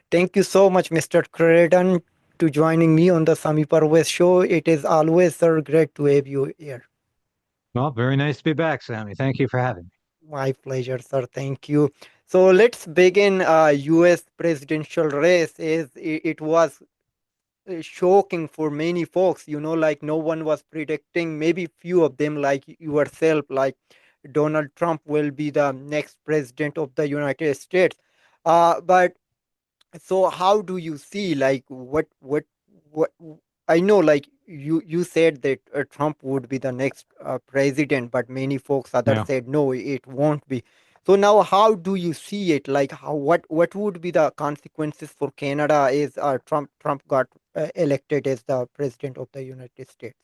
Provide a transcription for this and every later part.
Thank you so much, Mr. Krayden, to joining me on the Sami Parvez Show. It is always, sir, great to have you here. Well, very nice to be back, Sammy. Thank you for having me. My pleasure, sir. Thank you. So let's begin. U.S. presidential race. It was shocking for many folks. Like no one was predicting. Maybe few of them, like yourself, like Donald Trump will be the next president of the United States. But so how do you see, like, what I know, like you said that Trump would be the next president, but many folks others Yeah. said no, it won't be. So now how do you see it? Like, how what would be the consequences for Canada is Trump got elected as the president of the United States?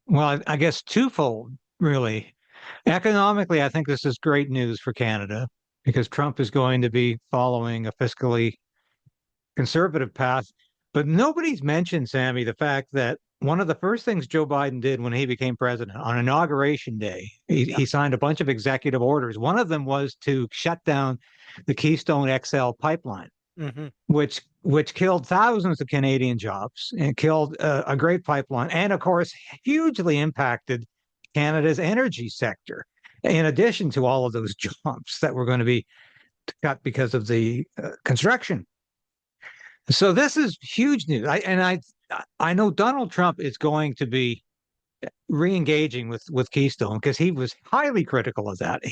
Well, I guess twofold, really. Economically, I think this is great news for Canada because Trump is going to be following a fiscally conservative path. But nobody's mentioned, Sammy, the fact that one of the first things Joe Biden did when he became president on Inauguration Day, Yeah. he signed a bunch of executive orders. One of them was to shut down the Keystone XL pipeline, Hmm. which killed thousands of Canadian jobs and killed a great pipeline, and of course hugely impacted Canada's energy sector. In addition to all of those jobs that were going to be cut because of the construction, so this is huge news. I know Donald Trump is going to be re-engaging with Keystone because he was highly critical of that.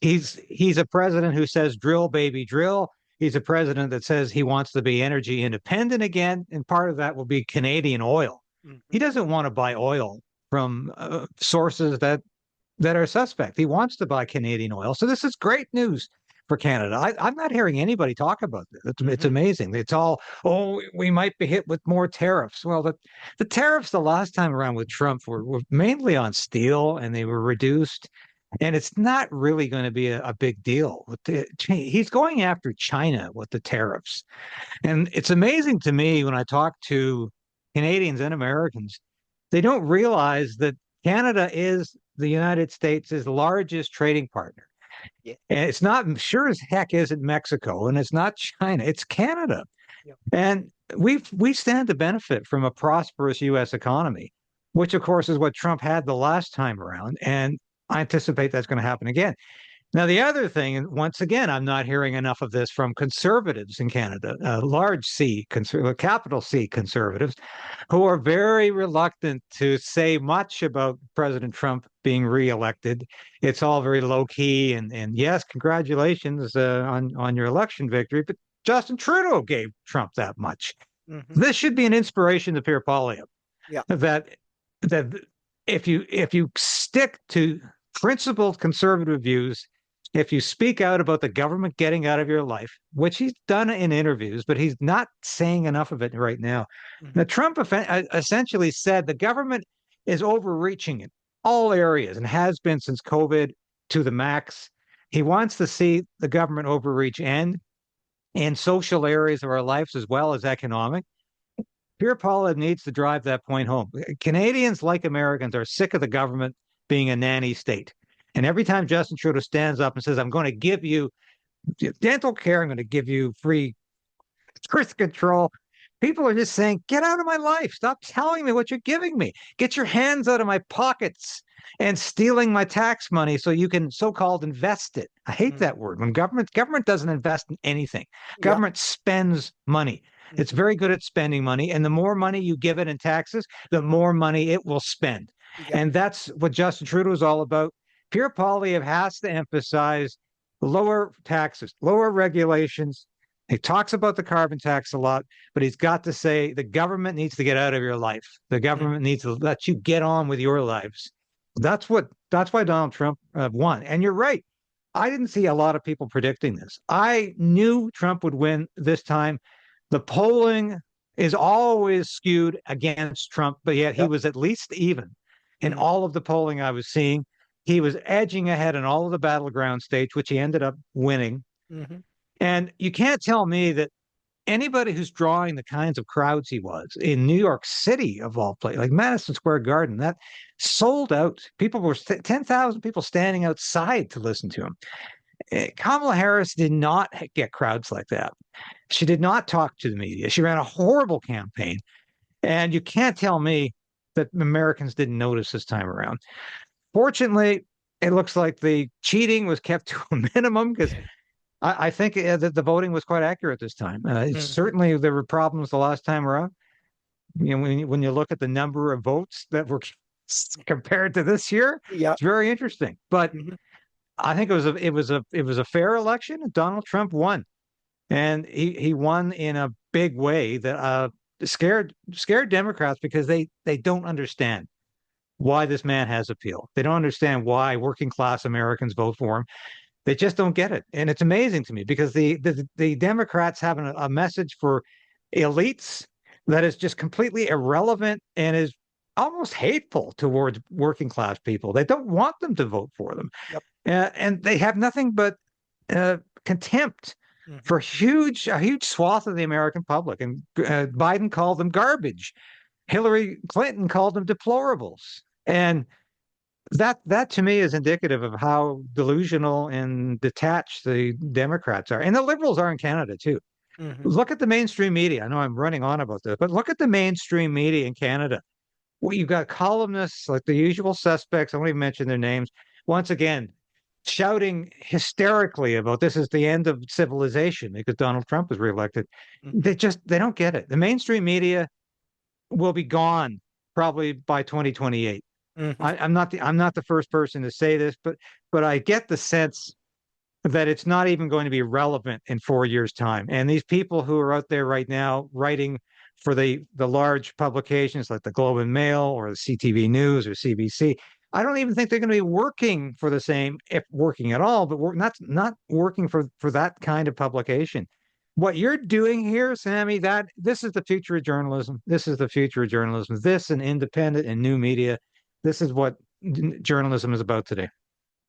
He's a president who says drill baby drill. He's a president that says he wants to be energy independent again, and part of that will be Canadian oil. Hmm. He doesn't want to buy oil from sources that are suspect. He wants to buy Canadian oil. So this is great news for Canada. I'm not hearing anybody talk about this. It's Hmm. amazing. It's all, oh, we might be hit with more tariffs. Well, the tariffs the last time around with Trump were mainly on steel and they were reduced. And it's not really going to be a big deal. He's going after China with the tariffs. And it's amazing to me when I talk to Canadians and Americans, they don't realize that Canada is the United States' largest trading partner. Yeah. And it's not, sure as heck isn't Mexico and it's not China, it's Canada. Yeah. And we stand to benefit from a prosperous US economy, which of course is what Trump had the last time around. And I anticipate that's going to happen again. Now, the other thing, and once again, I'm not hearing enough of this from conservatives in Canada, large C, capital C conservatives, who are very reluctant to say much about President Trump being reelected. It's all very low key, and yes, congratulations on your election victory, but Justin Trudeau gave Trump that much. Hmm. This should be an inspiration to Pierre Poilievre Yeah. that that if you stick to principled conservative views, if you speak out about the government getting out of your life, which he's done in interviews, but he's not saying enough of it right now. Now, Hmm. Trump essentially said the government is overreaching in all areas and has been since COVID to the max. He wants to see the government overreach end in social areas of our lives as well as economic. Pierre Poilievre needs to drive that point home. Canadians, like Americans, are sick of the government being a nanny state. And every time Justin Trudeau stands up and says, I'm going to give you dental care, I'm going to give you free birth control, people are just saying, get out of my life. Stop telling me what you're giving me. Get your hands out of my pockets and stealing my tax money so you can so-called invest it. I hate Hmm. that word. When government doesn't invest in anything. Yeah. Government spends money. It's Hmm. very good at spending money. And the more money you give it in taxes, the more money it will spend. Yeah. And that's what Justin Trudeau is all about. Pierre Poilievre has to emphasize lower taxes, lower regulations. He talks about the carbon tax a lot, but he's got to say the government needs to get out of your life. The government Hmm. needs to let you get on with your lives. That's why Donald Trump won. And you're right. I didn't see a lot of people predicting this. I knew Trump would win this time. The polling is always skewed against Trump, but yet he Yep. was at least even in Hmm. all of the polling I was seeing. He was edging ahead in all of the battleground states, which he ended up winning. Hmm. And you can't tell me that anybody who's drawing the kinds of crowds he was in New York City, of all places, like Madison Square Garden, that sold out. People were 10,000 people standing outside to listen to him. Kamala Harris did not get crowds like that. She did not talk to the media. She ran a horrible campaign. And you can't tell me that Americans didn't notice this time around. Fortunately, it looks like the cheating was kept to a minimum because I think that the voting was quite accurate this time. Mhm. Certainly, there were problems the last time around. When you look at the number of votes that were compared to this year, Yeah. it's very interesting. But Mhm. I think it was a fair election, and Donald Trump won, and he won in a big way that scared Democrats because they don't understand why this man has appeal. They don't understand why working class Americans vote for him. They just don't get it, and it's amazing to me because the Democrats have a message for elites that is just completely irrelevant and is almost hateful towards working class people. They don't want them to vote for them, Yep. and they have nothing but contempt Mhm. for a huge swath of the American public. And Biden called them garbage. Hillary Clinton called them deplorables. And that to me is indicative of how delusional and detached the Democrats are. And the liberals are in Canada too. Mhm. Look at the mainstream media. I know I'm running on about this, but look at the mainstream media in Canada. Well, you've got columnists like the usual suspects. I won't even mention their names. Once again, shouting hysterically about this is the end of civilization because Donald Trump was reelected. Mhm. They don't get it. The mainstream media will be gone probably by 2028. Mhm. I'm not the first person to say this, but I get the sense that it's not even going to be relevant in 4 years' time. And these people who are out there right now writing for the large publications like the Globe and Mail or the CTV News or CBC, I don't even think they're going to be working for the same, if working at all, but we're not working for that kind of publication. What you're doing here, Sammy, that this is the future of journalism. This is the future of journalism. This and independent and new media. This is what journalism is about today.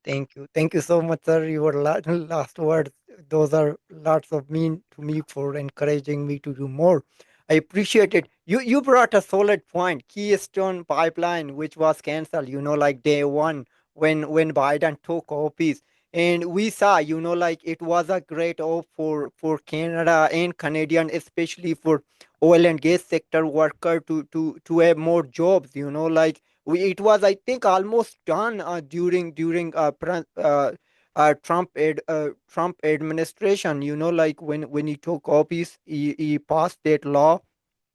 Thank you. Thank you so much, sir. Your last words, those are lots of mean to me for encouraging me to do more. I appreciate it. You brought a solid point. Keystone Pipeline, which was cancelled, like day one when Biden took office. And we saw, like it was a great hope for Canada and Canadian, especially for oil and gas sector worker to have more jobs, like it was, I think, almost done during Trump administration. Like when he took office, he passed that law,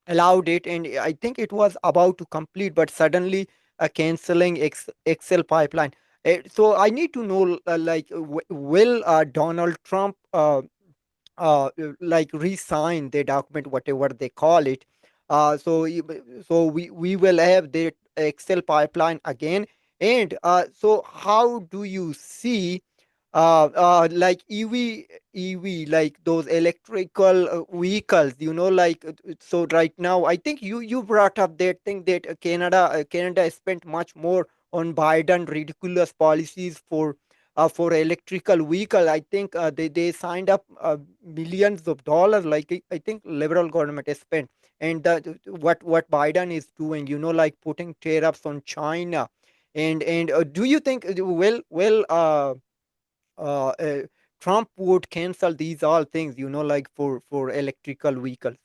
allowed it, and I think it was about to complete, but suddenly canceling Excel pipeline. So I need to know, like, will Donald Trump like resign the document, whatever they call it. So we will have the Excel pipeline again. And so how do you see like EV, like those electrical vehicles, like so right now, I think you brought up that thing that Canada spent much more on Biden ridiculous policies for electrical vehicle. I think they signed up millions of dollars, like I think liberal government has spent. And what Biden is doing, like putting tariffs on China. And do you think uh, uh, Trump would cancel these all things, like for electrical vehicles?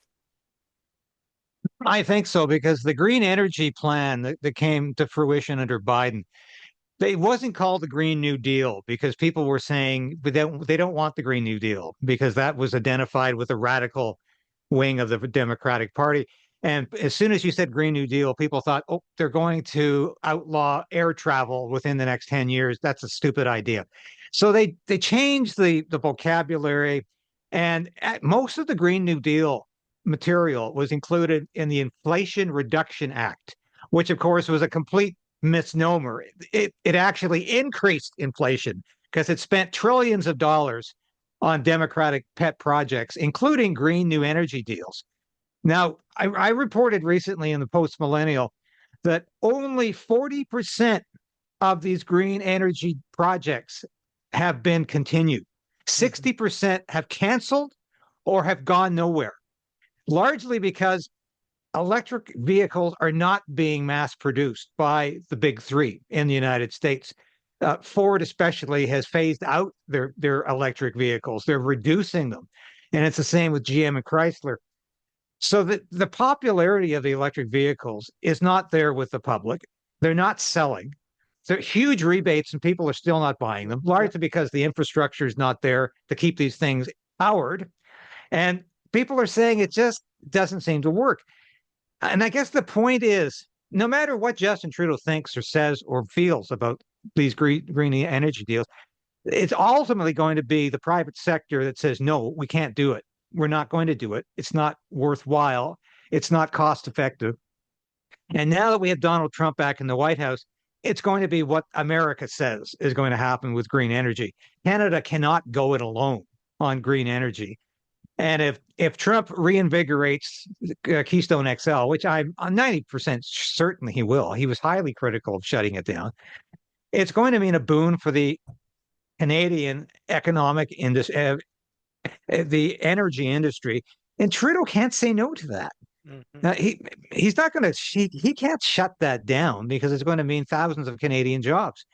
I think so because the green energy plan that came to fruition under Biden, it wasn't called the Green New Deal because people were saying they don't want the Green New Deal because that was identified with a radical wing of the Democratic Party. And as soon as you said Green New Deal, people thought, oh, they're going to outlaw air travel within the next 10 years. That's a stupid idea. So they changed the vocabulary, and most of the Green New Deal material was included in the Inflation Reduction Act, which of course was a complete misnomer. It actually increased inflation because it spent trillions of dollars on Democratic pet projects, including green new energy deals. Now, I reported recently in the Post Millennial that only 40% of these green energy projects have been continued. Mhm. 60% have canceled or have gone nowhere, largely because electric vehicles are not being mass produced by the big three in the United States. Ford especially has phased out their electric vehicles. They're reducing them, and it's the same with GM and Chrysler. So the popularity of the electric vehicles is not there with the public. They're not selling. They're huge rebates, and people are still not buying them, Yeah. largely because the infrastructure is not there to keep these things powered. And people are saying it just doesn't seem to work. And I guess the point is, no matter what Justin Trudeau thinks or says or feels about these green energy deals, it's ultimately going to be the private sector that says, no, we can't do it. We're not going to do it. It's not worthwhile. It's not cost effective. And now that we have Donald Trump back in the White House, it's going to be what America says is going to happen with green energy. Canada cannot go it alone on green energy. And if Trump reinvigorates Keystone XL, which I'm 90% certain he will, he was highly critical of shutting it down. It's going to mean a boon for the Canadian economic industry, the energy industry, and Trudeau can't say no to that. Hmm. Now, he's not going to he can't shut that down because it's going to mean thousands of Canadian jobs.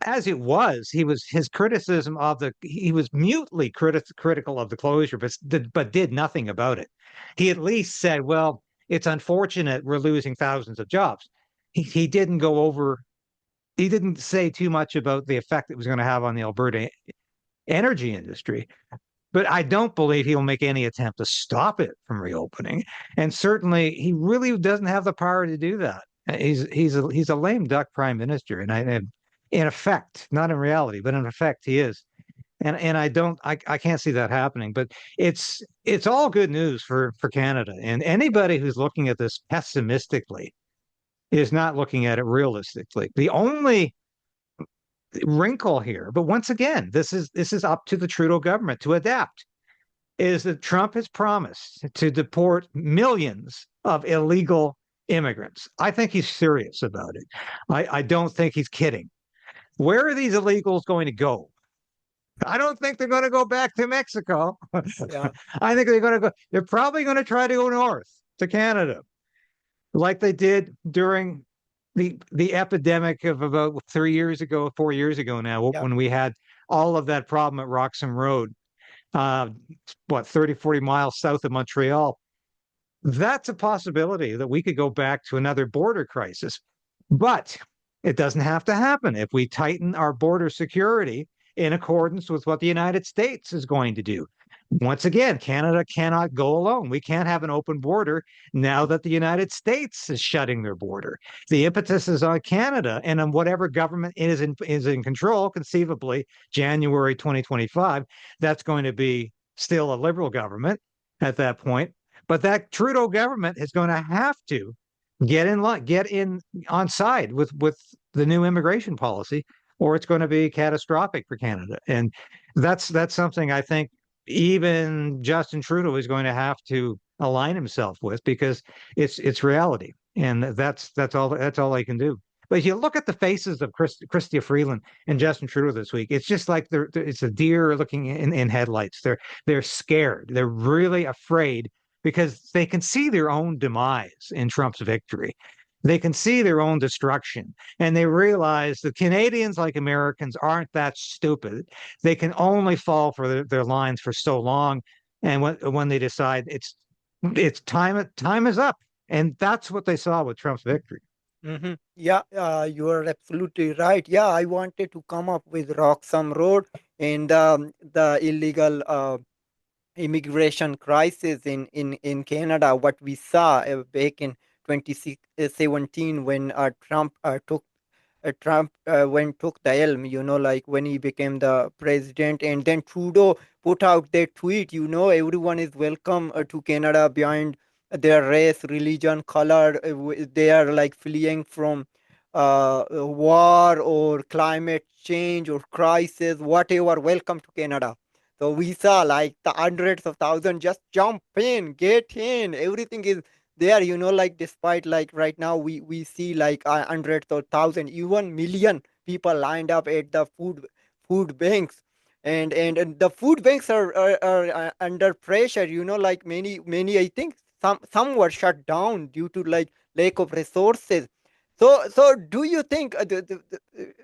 As it was, his criticism of he was mutely critical of the closure, but did nothing about it. He at least said, "Well, it's unfortunate we're losing thousands of jobs." He didn't go over. He didn't say too much about the effect it was going to have on the Alberta energy industry. But I don't believe he'll make any attempt to stop it from reopening. And certainly, he really doesn't have the power to do that. He's a lame duck prime minister, and in effect, not in reality, but in effect, he is. And I can't see that happening. But it's all good news for Canada. And anybody who's looking at this pessimistically is not looking at it realistically. The only wrinkle here, but once again, this is up to the Trudeau government to adapt, is that Trump has promised to deport millions of illegal immigrants. I think he's serious about it. I don't think he's kidding. Where are these illegals going to go? I don't think they're going to go back to Mexico. Yeah. I think they're probably going to try to go north to Canada, like they did during the epidemic of about 3 years ago, 4 years ago now, Yeah. when we had all of that problem at Roxham Road, uh, 30, 40 miles south of Montreal. That's a possibility that we could go back to another border crisis. But it doesn't have to happen if we tighten our border security in accordance with what the United States is going to do. Once again, Canada cannot go alone. We can't have an open border now that the United States is shutting their border. The impetus is on Canada and on whatever government is in control, conceivably January 2025. That's going to be still a Liberal government at that point. But that Trudeau government is going to have to get in on side with the new immigration policy, or it's going to be catastrophic for Canada. And that's something I think even Justin Trudeau is going to have to align himself with, because it's reality, and that's all they can do. But if you look at the faces of Chrystia Freeland and Justin Trudeau this week, it's just like it's a deer looking in headlights. They're scared. They're really afraid because they can see their own demise in Trump's victory. They can see their own destruction, and they realize that Canadians, like Americans, aren't that stupid. They can only fall for their lines for so long, and when they decide it's time is up, and that's what they saw with Trump's victory. Yeah, you are absolutely right. Yeah, I wanted to come up with Roxham Road and the illegal immigration crisis in Canada, what we saw back in 2017 when Trump when took the helm, like when he became the president, and then Trudeau put out that tweet, everyone is welcome to Canada beyond their race, religion, color. They are like fleeing from war or climate change or crisis, whatever. Welcome to Canada. So we saw like the hundreds of thousands just jump in, get in. Everything is there, like despite like right now we see like hundreds of thousands, even million people lined up at the food banks. And the food banks are under pressure, like many I think some were shut down due to like lack of resources. So do you think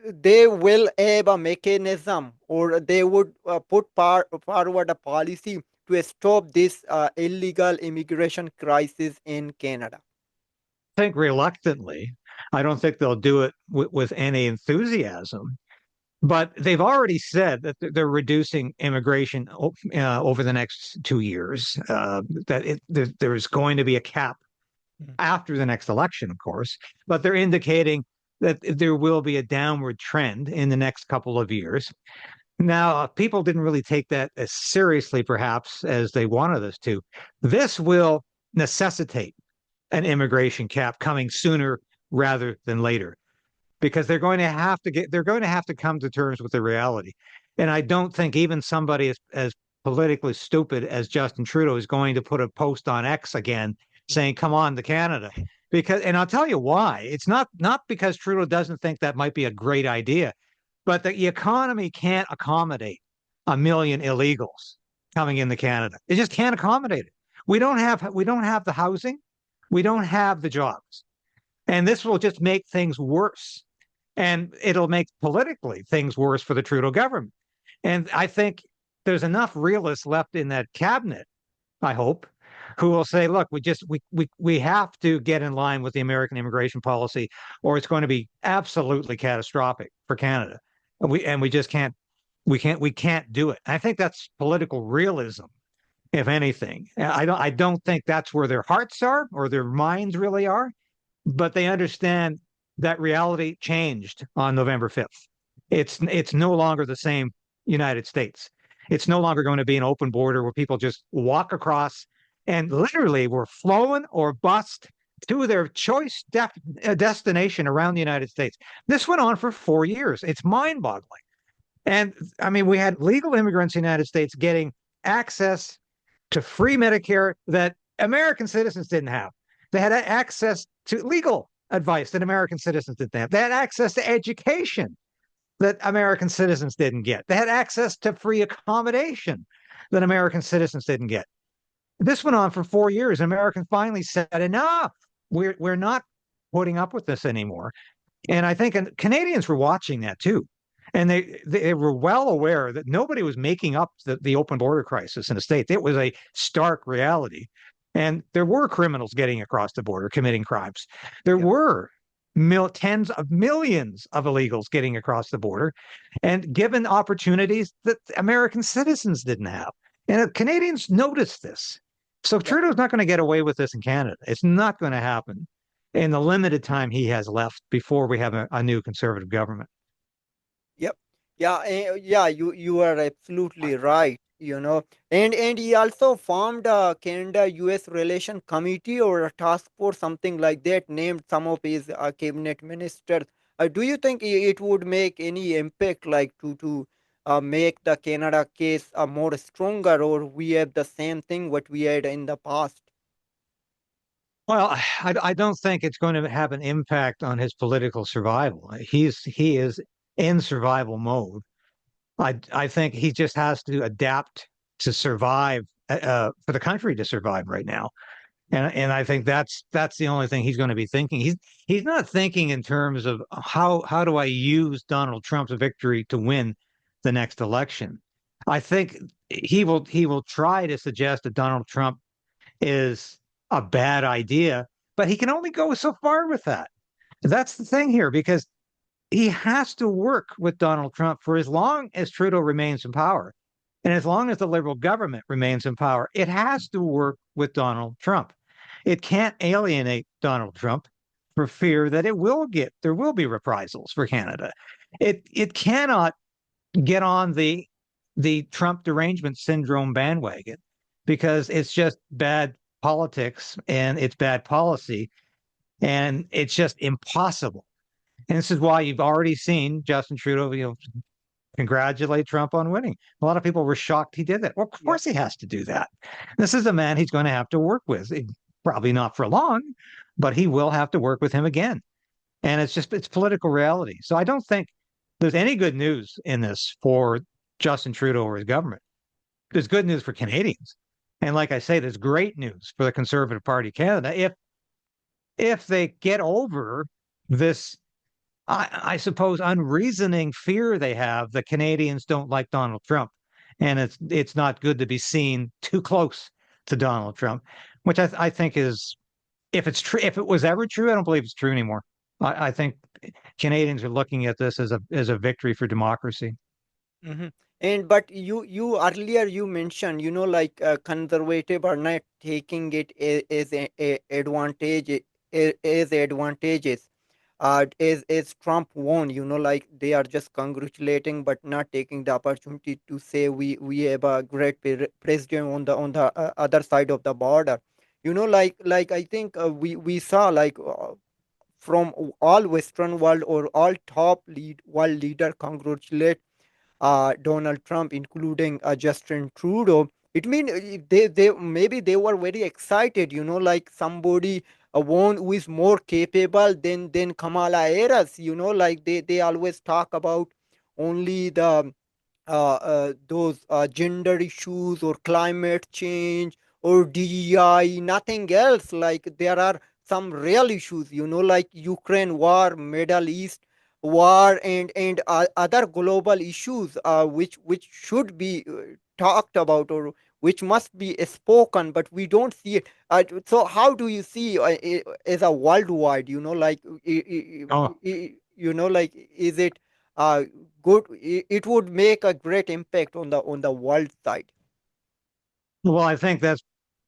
they will have a mechanism, or they would forward a policy to stop this illegal immigration crisis in Canada? I think reluctantly. I don't think they'll do it with any enthusiasm. But they've already said that they're reducing immigration over the next 2 years. There's going to be a cap Mm. after the next election, of course, but they're indicating that there will be a downward trend in the next couple of years. Now, people didn't really take that as seriously, perhaps, as they wanted us to. This will necessitate an immigration cap coming sooner rather than later because they're going to have to come to terms with the reality. And I don't think even somebody as politically stupid as Justin Trudeau is going to put a post on X again saying, come on to Canada. Because, and I'll tell you why. It's not because Trudeau doesn't think that might be a great idea, but the economy can't accommodate 1 million illegals coming into Canada. It just can't accommodate it. We don't have the housing, we don't have the jobs. And this will just make things worse. And it'll make politically things worse for the Trudeau government. And I think there's enough realists left in that cabinet, I hope, who will say, look, we have to get in line with the American immigration policy, or it's going to be absolutely catastrophic for Canada. And we just can't do it. I think that's political realism, if anything. I don't think that's where their hearts are or their minds really are, but they understand that reality changed on November 5th. It's no longer the same United States. It's no longer going to be an open border where people just walk across and literally were flown or bust to their choice destination around the United States. This went on for 4 years. It's mind boggling. And I mean, we had legal immigrants in the United States getting access to free Medicare that American citizens didn't have. They had access to legal advice that American citizens didn't have. They had access to education that American citizens didn't get. They had access to free accommodation that American citizens didn't get. This went on for 4 years. Americans finally said, enough. We're not putting up with this anymore. And I think Canadians were watching that too. And they were well aware that nobody was making up the open border crisis in the States. It was a stark reality. And there were criminals getting across the border committing crimes. There Yep. were tens of millions of illegals getting across the border and given opportunities that American citizens didn't have. And Canadians noticed this. So Yep. Trudeau's not going to get away with this in Canada. It's not going to happen in the limited time he has left before we have a new conservative government. Yep. Yeah. Yeah. You are absolutely right. And he also formed a Canada-U.S. relation committee or a task force, something like that, named some of his cabinet ministers. Do you think it would make any impact, like to make the Canada case more stronger, or we have the same thing what we had in the past? Well, I don't think it's going to have an impact on his political survival. He is in survival mode. I think he just has to adapt to survive for the country to survive right now. And I think that's the only thing he's going to be thinking. He's not thinking in terms of how do I use Donald Trump's victory to win the next election. I think he will try to suggest that Donald Trump is a bad idea, but he can only go so far with that. That's the thing here, because he has to work with Donald Trump for as long as Trudeau remains in power. And as long as the Liberal government remains in power, it has to work with Donald Trump. It can't alienate Donald Trump for fear that there will be reprisals for Canada. It cannot get on the Trump derangement syndrome bandwagon because it's just bad politics and it's bad policy and it's just impossible. And this is why you've already seen Justin Trudeau, congratulate Trump on winning. A lot of people were shocked he did that. Well, of Yep. course he has to do that. This is a man he's going to have to work with. Probably not for long, but he will have to work with him again. And it's political reality. So I don't think there's any good news in this for Justin Trudeau or his government. There's good news for Canadians. And like I say, there's great news for the Conservative Party of Canada if they get over this, I suppose, unreasoning fear they have that Canadians don't like Donald Trump, and it's not good to be seen too close to Donald Trump, which I think is, if it's true, if it was ever true, I don't believe it's true anymore. I think Canadians are looking at this as a victory for democracy. Hmm. And but you earlier you mentioned, like conservative are not taking it as a advantage, as advantages. As Trump won, like they are just congratulating, but not taking the opportunity to say we have a great president on the other side of the border. Like I think we saw like from all Western world or all top world leader congratulate Donald Trump, including Justin Trudeau. It means they maybe they were very excited, like somebody one who is more capable than Kamala Harris. Like they always talk about only the those gender issues or climate change or DEI, nothing else. Like there are some real issues, like Ukraine war, Middle East war, and other global issues, which should be talked about or which must be spoken, but we don't see it. So how do you see as a worldwide? Like Oh, like is it uh, good? It would make a great impact on the world side. well, I think that's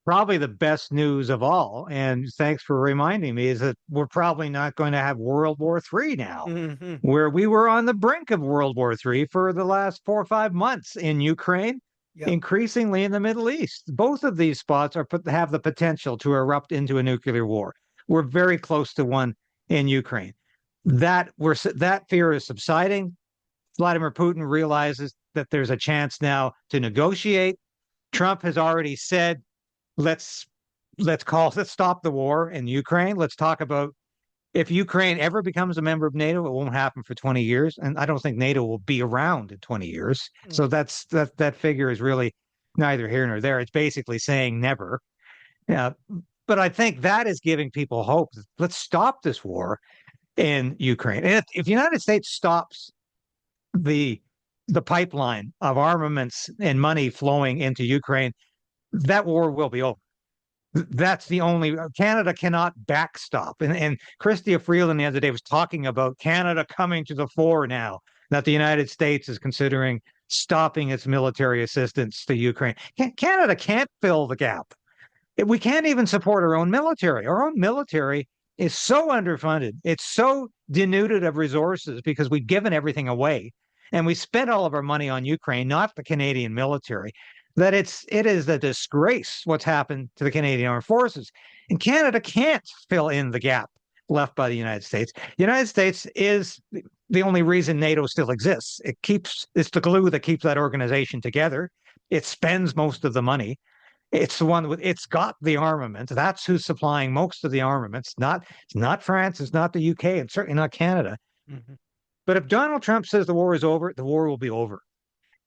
probably the best news of all. And thanks for reminding me, is that we're probably not going to have World War III now, Hmm. where we were on the brink of World War III for the last 4 or 5 months in Ukraine, Yeah. increasingly in the Middle East. Both of these spots have the potential to erupt into a nuclear war. We're very close to one in Ukraine. That fear is subsiding. Vladimir Putin realizes that there's a chance now to negotiate. Trump has already said, let's let's stop the war in Ukraine. Let's talk about, if Ukraine ever becomes a member of NATO, it won't happen for 20 years, and I don't think NATO will be around in 20 years. So Hmm. that figure is really neither here nor there. It's basically saying never. Yeah, but I think that is giving people hope. Let's stop this war in Ukraine. And if the United States stops the the pipeline of armaments and money flowing into Ukraine, that war will be over. That's the only, Canada cannot backstop. And Chrystia Freeland the other day was talking about Canada coming to the fore now that the United States is considering stopping its military assistance to Ukraine. Canada can't fill the gap. We can't even support our own military. Our own military is so underfunded. It's so denuded of resources because we've given everything away, and we spent all of our money on Ukraine, not the Canadian military. That it is a disgrace what's happened to the Canadian Armed Forces, and Canada can't fill in the gap left by the United States. The United States is the only reason NATO still exists. It's the glue that keeps that organization together. It spends most of the money. It's the one with, it's got the armament. That's who's supplying most of the armaments. It's not France, it's not the UK, and certainly not Canada. Hmm. But if Donald Trump says the war is over, the war will be over.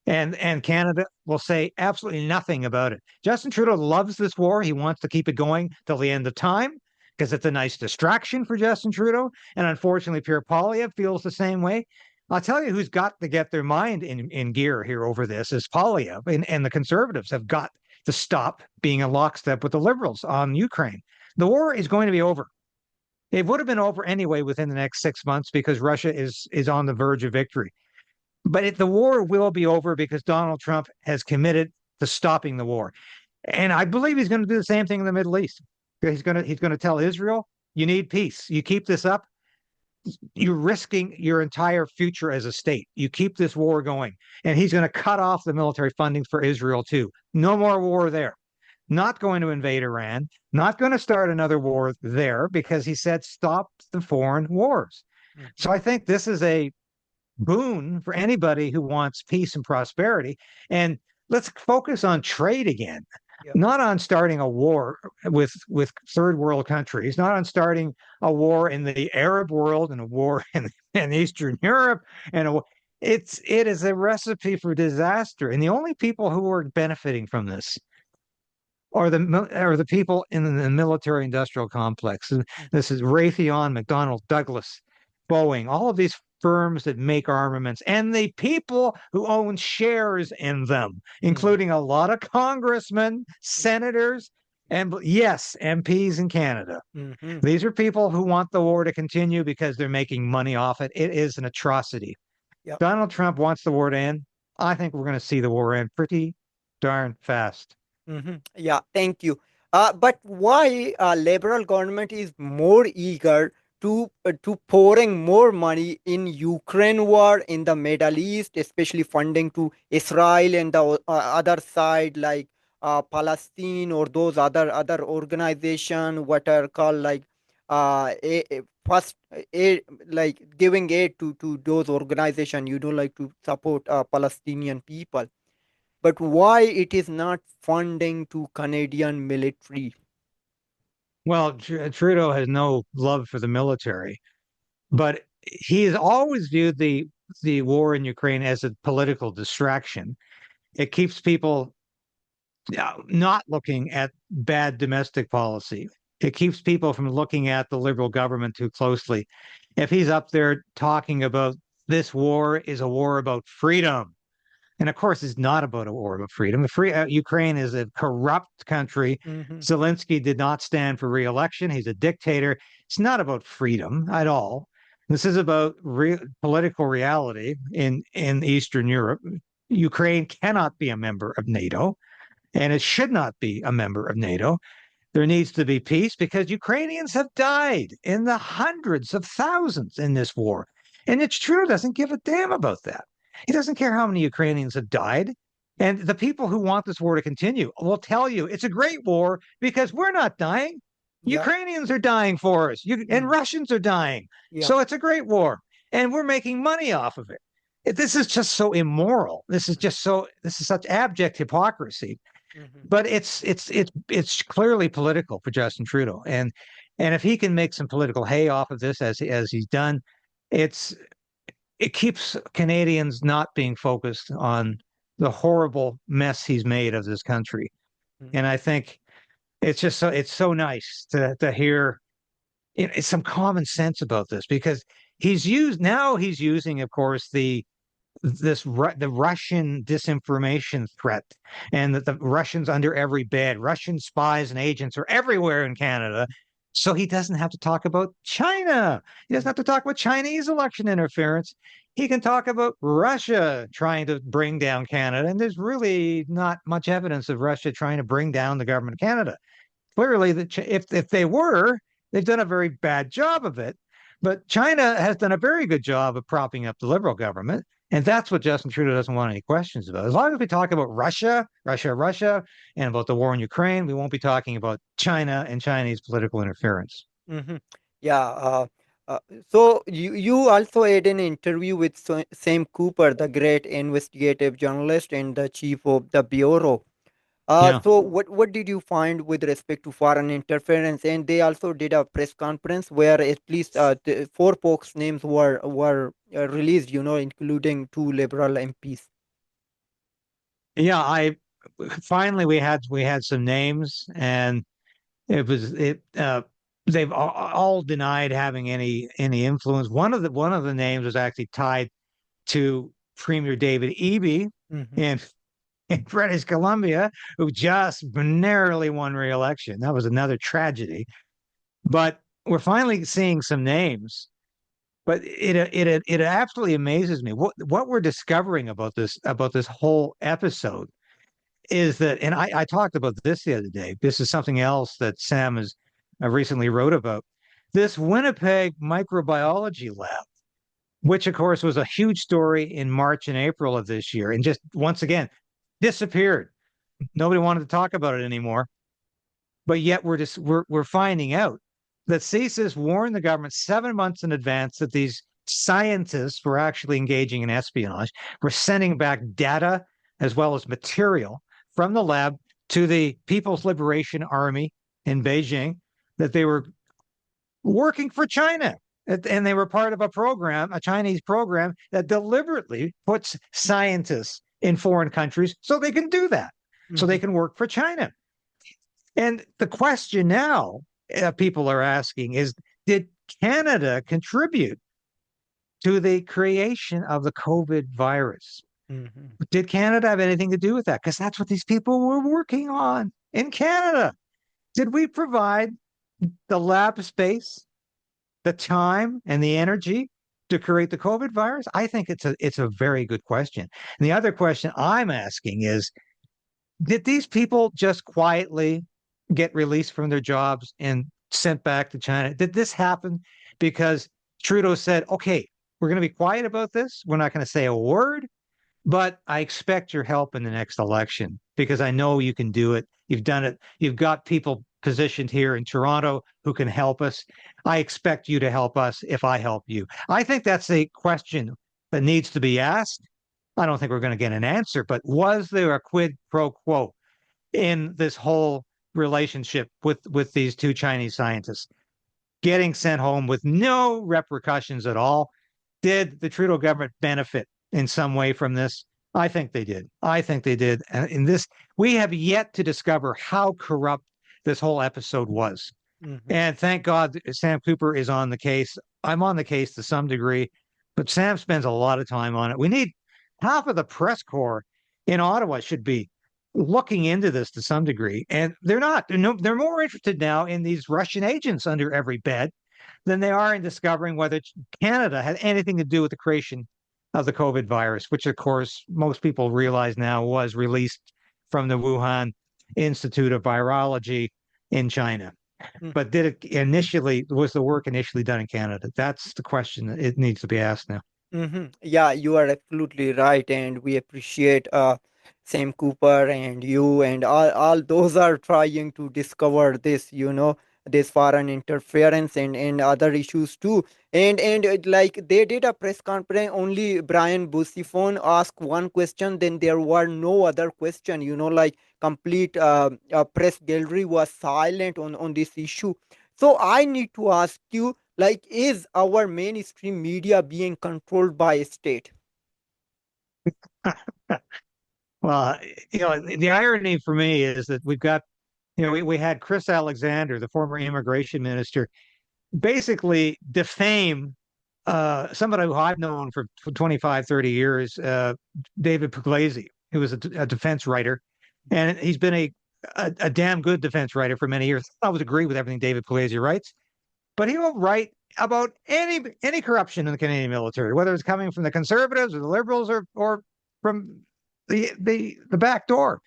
And Canada will say absolutely nothing about it. Justin Trudeau loves this war. He wants to keep it going till the end of time because it's a nice distraction for Justin Trudeau. And unfortunately, Pierre Poilievre feels the same way. I'll tell you who's got to get their mind in gear here over this is Poilievre, and the Conservatives have got to stop being in lockstep with the Liberals on Ukraine. The war is going to be over. It would have been over anyway within the next 6 months because Russia is on the verge of victory. But the war will be over because Donald Trump has committed to stopping the war. And I believe he's going to do the same thing in the Middle East. He's going to tell Israel, you need peace. You keep this up, you're risking your entire future as a state. You keep this war going. And he's going to cut off the military funding for Israel too. No more war there. Not going to invade Iran, not going to start another war there because he said stop the foreign wars. Hmm. So I think this is a boon for anybody who wants peace and prosperity. And let's focus on trade again, Yeah. not on starting a war with third world countries, not on starting a war in the Arab world and a war in Eastern Europe. And it is a recipe for disaster. And the only people who are benefiting from this or the people in the military-industrial complex. This is Raytheon, McDonnell Douglas, Boeing, all of these firms that make armaments, and the people who own shares in them, Mhm. including a lot of congressmen, senators, and yes, MPs in Canada. Mhm. These are people who want the war to continue because they're making money off it. It is an atrocity. Yeah. Donald Trump wants the war to end. I think we're going to see the war end pretty darn fast. Yeah, thank you. But why liberal government is more eager to pouring more money in Ukraine war, in the Middle East, especially funding to Israel and the other side like Palestine or those other organization what are called like first aid, like giving aid to those organization, like to support Palestinian people, but why it is not funding to Canadian military? Well, Trudeau has no love for the military, but he has always viewed the war in Ukraine as a political distraction. It keeps people not looking at bad domestic policy. It keeps people from looking at the Liberal government too closely. If he's up there talking about this war is a war about freedom, and of course, it's not about a war of freedom. Ukraine is a corrupt country. Mm-hmm. Zelensky did not stand for re-election. He's a dictator. It's not about freedom at all. This is about political reality in Eastern Europe. Ukraine cannot be a member of NATO, and it should not be a member of NATO. There needs to be peace because Ukrainians have died in the hundreds of thousands in this war. And it's true, doesn't give a damn about that. He doesn't care how many Ukrainians have died. And the people who want this war to continue will tell you it's a great war because we're not dying. Yeah. Ukrainians are dying for us, and Mm. Russians are dying. Yeah. So it's a great war. And we're making money off of it. This is just so immoral. This is such abject hypocrisy, Mm-hmm. but it's clearly political for Justin Trudeau, and if he can make some political hay off of this as he's done, it's it keeps Canadians not being focused on the horrible mess he's made of this country. Mm-hmm. And I think it's so nice to hear some common sense about this because he's using, of course, the Russian disinformation threat, and that the Russians under every bed, Russian spies and agents are everywhere in Canada. So he doesn't have to talk about China. He doesn't have to talk about Chinese election interference. He can talk about Russia trying to bring down Canada. And there's really not much evidence of Russia trying to bring down the government of Canada. Clearly, if they were, they've done a very bad job of it. But China has done a very good job of propping up the Liberal government. And that's what Justin Trudeau doesn't want any questions about. As long as we talk about Russia, Russia, Russia, and about the war in Ukraine, we won't be talking about China and Chinese political interference. Mm-hmm. Yeah. Uh, so you also had an interview with Sam Cooper, the great investigative journalist and the chief of the bureau. Yeah. So what did you find with respect to foreign interference? And they also did a press conference where at least four folks' names were released, including two Liberal MPs. Yeah, I finally we had some names, and they've all denied having any influence. One of the names was actually tied to Premier David Eby Mm-hmm. in in British Columbia, who just narrowly won re-election. That was another tragedy. But we're finally seeing some names. But it absolutely amazes me what we're discovering about this whole episode is that, and I talked about this the other day. This is something else that Sam has recently wrote about. This Winnipeg microbiology lab, which of course was a huge story in March and April of this year, and just once again disappeared. Nobody wanted to talk about it anymore. But yet we're finding out that CSIS warned the government 7 months in advance that these scientists were actually engaging in espionage, were sending back data as well as material from the lab to the People's Liberation Army in Beijing, that they were working for China. And they were part of a Chinese program that deliberately puts scientists in foreign countries so they can do that, so they Mm-hmm. can work for China. And the question now people are asking is, did Canada contribute to the creation of the COVID virus? Mhm. Did Canada have anything to do with that? Because that's what these people were working on in Canada. Did we provide the lab space, the time, and the energy to create the COVID virus? I think it's a very good question. And the other question I'm asking is, did these people just quietly get released from their jobs and sent back to China? Did this happen because Trudeau said, okay, we're going to be quiet about this. We're not going to say a word, but I expect your help in the next election because I know you can do it. You've done it. You've got people positioned here in Toronto who can help us. I expect you to help us if I help you. I think that's a question that needs to be asked. I don't think we're going to get an answer, but was there a quid pro quo in this whole relationship with these two Chinese scientists getting sent home with no repercussions at all? Did the Trudeau government benefit in some way from this? I think they did. I think they did. And in this, we have yet to discover how corrupt this whole episode was. Mhm. And thank God Sam Cooper is on the case. I'm on the case to some degree, but Sam spends a lot of time on it. We need half of the press corps in Ottawa should be looking into this to some degree. And they're not. They're, no, they're more interested now in these Russian agents under every bed than they are in discovering whether Canada had anything to do with the creation of the COVID virus, which, of course, most people realize now was released from the Wuhan Institute of Virology in China. But did it initially, was the work initially done in Canada? That's the question that it needs to be asked now. Yeah, you are absolutely right, and we appreciate Sam Cooper and you and all those are trying to discover this, this foreign interference and other issues too. And like they did a press conference, only Brian Busiphone asked one question, then there were no other question, like complete press gallery was silent on this issue. So I need to ask you, like, is our mainstream media being controlled by a state? Well, the irony for me is that we've got, we had Chris Alexander, the former immigration minister, basically defame somebody who I've known for 25, 30 years, David Pugliese, who was a defense writer. And he's been a damn good defense writer for many years. I always agree with everything David Pugliese writes, but he will write about any corruption in the Canadian military, whether it's coming from the conservatives or the liberals or from the back door.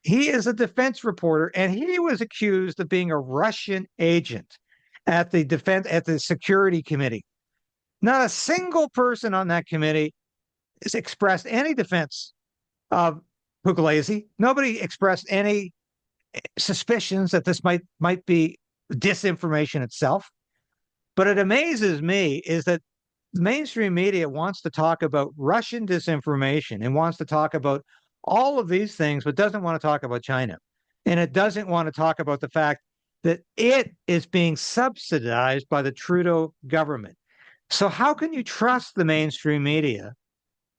He is a defense reporter, and he was accused of being a Russian agent at the Security Committee. Not a single person on that committee has expressed any defense of Pugliese. Nobody expressed any suspicions that this might be disinformation itself. But it amazes me is that the mainstream media wants to talk about Russian disinformation and wants to talk about all of these things, but doesn't want to talk about China. And it doesn't want to talk about the fact that it is being subsidized by the Trudeau government. So, how can you trust the mainstream media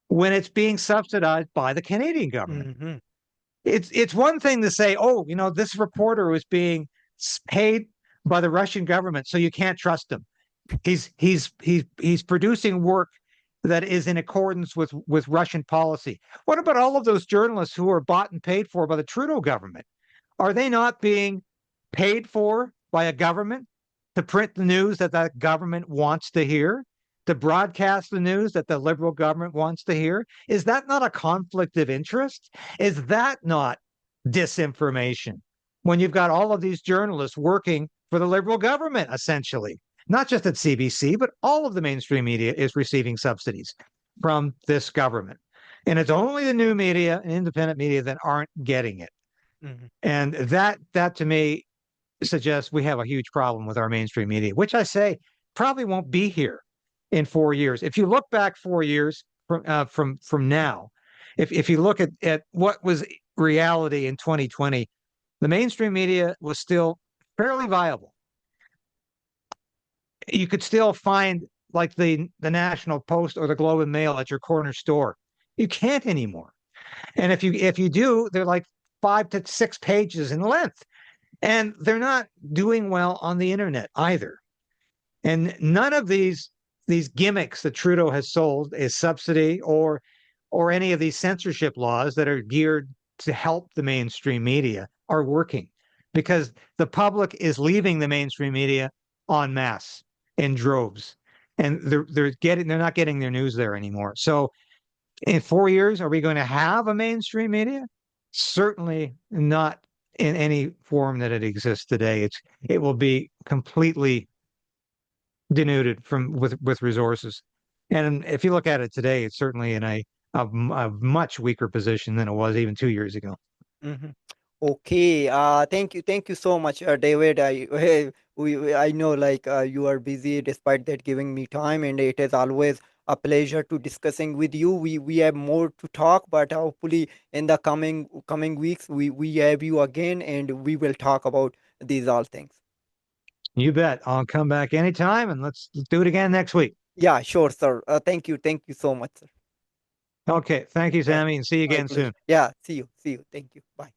when it's being subsidized by the Canadian government? Hmm. It's one thing to say, oh, this reporter was being paid by the Russian government, so you can't trust him. He's producing work that is in accordance with Russian policy. What about all of those journalists who are bought and paid for by the Trudeau government? Are they not being paid for by a government to print the news that that government wants to hear, to broadcast the news that the Liberal government wants to hear? Is that not a conflict of interest? Is that not disinformation? When you've got all of these journalists working for the Liberal government, essentially, not just at CBC, but all of the mainstream media is receiving subsidies from this government. And it's only the new media and independent media that aren't getting it. Hmm. And that to me suggests we have a huge problem with our mainstream media, which I say probably won't be here in 4 years. If you look back 4 years from now, if you look at what was reality in 2020, the mainstream media was still fairly viable. You could still find like the National Post or the Globe and Mail at your corner store. You can't anymore. And if you do, they're like 5 to 6 pages in length. And they're not doing well on the internet either. And none of these gimmicks that Trudeau has sold, is subsidy or any of these censorship laws that are geared to help the mainstream media, are working, because the public is leaving the mainstream media en masse in droves, and they're not getting their news there anymore. So in 4 years, are we going to have a mainstream media? Certainly not in any form that it exists today. It will be completely denuded from with resources. And if you look at it today, it's certainly in a much weaker position than it was even 2 years ago. Mhm. Okay. Thank you so much, David. I know like you are busy. Despite that, giving me time, and it is always a pleasure to discussing with you. We have more to talk, but hopefully in the coming weeks we have you again, and we will talk about these all things. You bet. I'll come back anytime, and let's do it again next week. Yeah, sure, sir. Thank you so much, sir. Okay. Thank you, Yeah, Sammy, and see you my again pleasure. soon. Yeah, see you. Thank you. Bye.